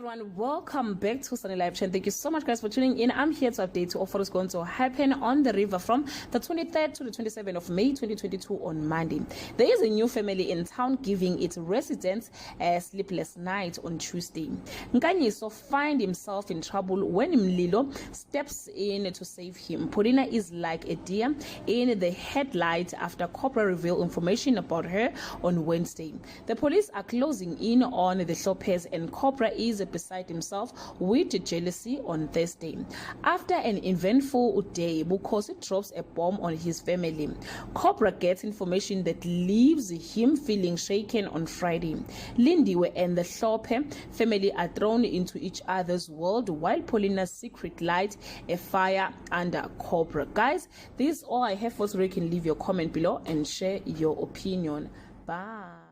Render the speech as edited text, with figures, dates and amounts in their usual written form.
everyone, welcome back to Sunny Live Chat. Thank you so much guys for tuning in. I'm here to update you of what is going to happen on the river from the 23rd to the 27th of May 2022 on Monday. There is a new family in town giving its residents a sleepless night on Tuesday. Nkanyiso find himself in trouble when Mlilo steps in to save him. Paulina is like a deer in the headlight after Cobra revealed information about her on Wednesday. The police are closing in on the Lopez, and Cobra is beside himself with jealousy on Thursday. After an eventful day, Bukosi drops a bomb on his family. Cobra gets information that leaves him feeling shaken on Friday. Lindiwe and the Lope family are thrown into each other's world while Paulina's secret lights a fire under Cobra. Guys, this is all I have for today. You can leave your comment below and share your opinion. Bye.